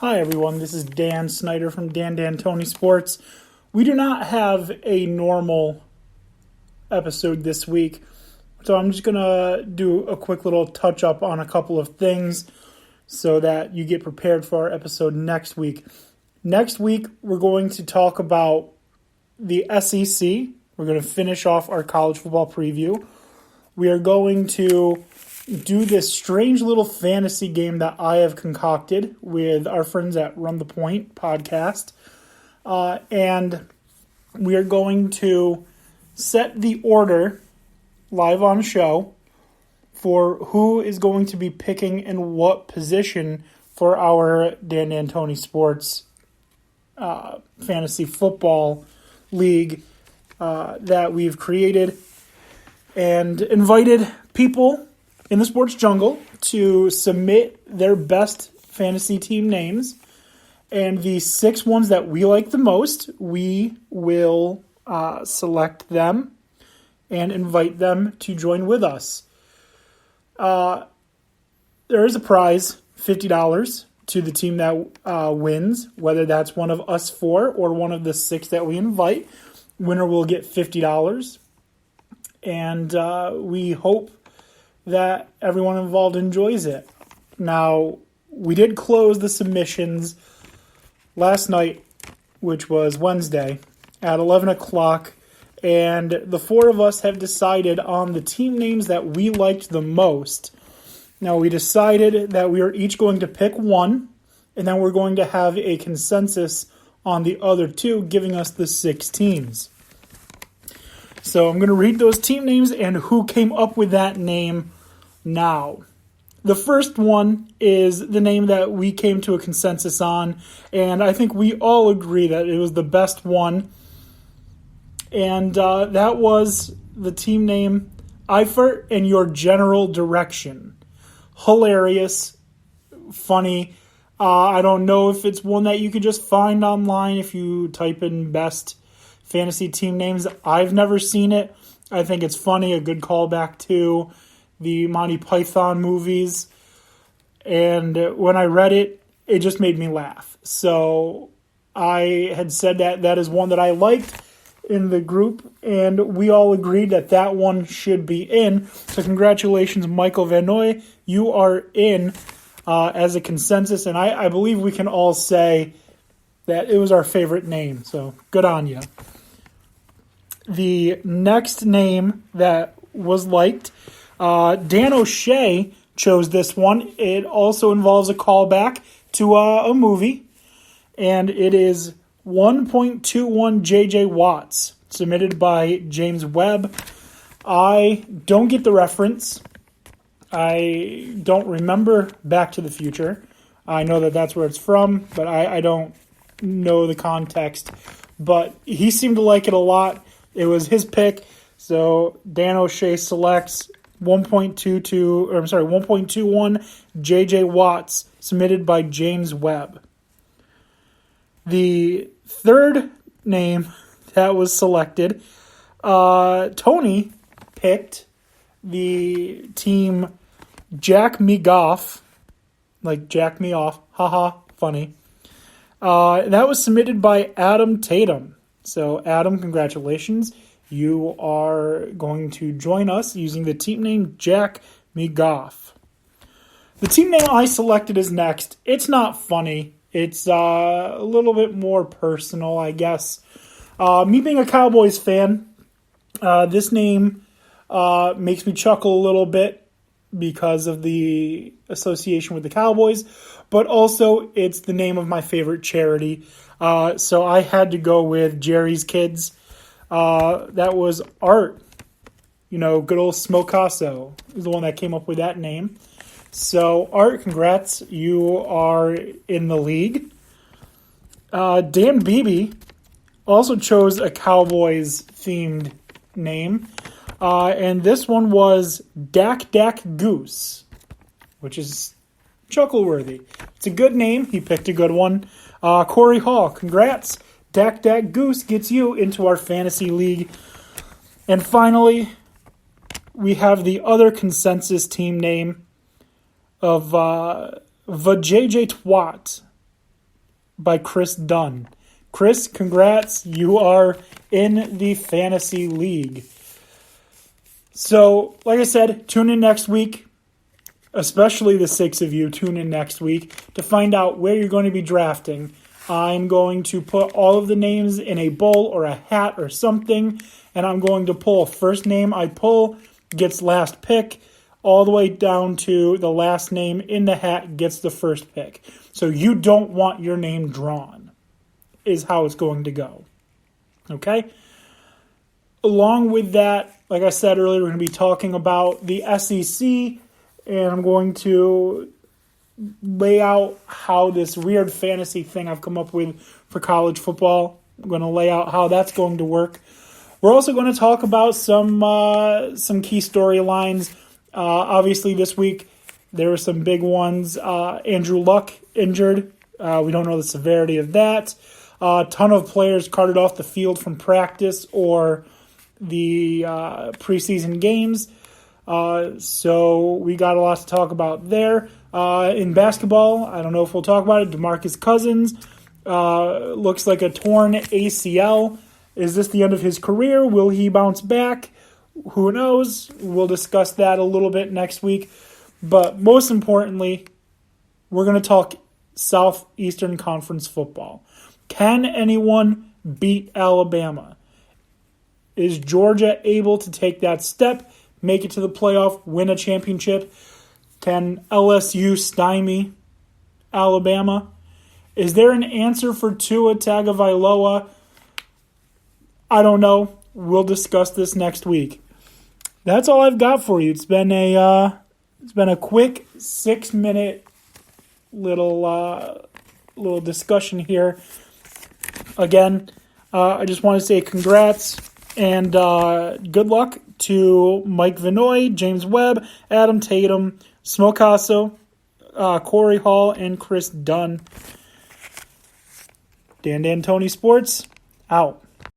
Hi everyone, this is Dan Snyder from DanDanTony Sports. We do not have a normal episode this week, so I'm just going to do a quick little touch-up on a couple of things so that you get prepared for our episode next week. Next week, we're going to talk about the SEC. We're going to finish off our college football preview. We are going to do this strange little fantasy game that I have concocted with our friends at Run the Point podcast. And we are going to set the order live on show for who is going to be picking in what position for our DanDanTony Sports fantasy football league that we've created and invited people in the sports jungle to submit their best fantasy team names. And the 6 ones that we like the most, we will select them and invite them to join with us. There is a prize, $50, to the team that wins, whether that's one of us 4 or one of the 6 that we invite. Winner will get $50. And we hope that everyone involved enjoys it. Now, we did close the submissions last night, which was Wednesday, at 11 o'clock, and the 4 of us have decided on the team names that we liked the most. Now, we decided that we are each going to pick one, and then we're going to have a consensus on the other 2, giving us the 6 teams. So I'm going to read those team names and who came up with that name now. The first one is the name that we came to a consensus on, and I think we all agree that it was the best one. And that was the team name Eifert and Your General Direction. Hilarious, funny. I don't know if it's one that you could just find online if you type in best fantasy team names. I've never seen it. I think it's funny, a good callback to the Monty Python movies. And when I read it, it just made me laugh. So I had said that is one that I liked in the group, and we all agreed that one should be in. So congratulations, Michael Van Noy. You are in as a consensus, and I believe we can all say that it was our favorite name. So good on you. The next name that was liked, Dan O'Shea chose this one. It also involves a callback to a movie, and it is 1.21 JJ Watts, submitted by James Webb. I don't get the reference. I don't remember Back to the Future. I know that that's where it's from, but I don't know the context. But he seemed to like it a lot. It was his pick, so Dan O'Shea selects 1.21 JJ Watts, submitted by James Webb. The third name that was selected, Tony picked the team Jack Me Goff, like Jack Me Off, haha, funny. That was submitted by Adam Tatum. So, Adam, congratulations. You are going to join us using the team name Jack Me Goff. The team name I selected is next. It's not funny. It's a little bit more personal, I guess. Me being a Cowboys fan, this name makes me chuckle a little bit because of the association with the Cowboys, but also it's the name of my favorite charity. So I had to go with Jerry's Kids. That was Art. Good old Smokasso is the one that came up with that name. So, Art, congrats. You are in the league. Dan Beebe also chose a Cowboys-themed name. And this one was Dak Dak Goose, which is chuckle-worthy. It's a good name. He picked a good one. Corey Hall, congrats. Dak Dak Goose gets you into our fantasy league. And finally, we have the other consensus team name of Vajayjay Twat. by Chris Dunn. Chris, congrats. You are in the fantasy league. So, like I said, tune in next week. Especially the 6 of you, tune in next week to find out where you're going to be drafting. I'm going to put all of the names in a bowl or a hat or something, and I'm going to pull first name I pull gets last pick, all the way down to the last name in the hat gets the first pick. So you don't want your name drawn, is how it's going to go. Okay? Along with that, like I said earlier, we're going to be talking about the SEC, and I'm going to lay out how this weird fantasy thing I've come up with for college football, I'm going to lay out how that's going to work. We're also going to talk about some key storylines. Obviously, this week, there were some big ones. Andrew Luck injured. We don't know the severity of that. A ton of players carted off the field from practice or the preseason games. So we got a lot to talk about there. In basketball, I don't know if we'll talk about it. DeMarcus Cousins looks like a torn ACL. Is this the end of his career? Will he bounce back? Who knows? We'll discuss that a little bit next week. But most importantly, we're going to talk Southeastern Conference football. Can anyone beat Alabama? Is Georgia able to take that step, make it to the playoff, win a championship? Can LSU stymie Alabama? Is there an answer for Tua Tagovailoa? I don't know. We'll discuss this next week. That's all I've got for you. It's been a quick 6-minute little discussion here. Again, I just want to say congrats and good luck to Mike Vinoy, James Webb, Adam Tatum, Smokaso, Corey Hall, and Chris Dunn. DanDanTony Sports, out.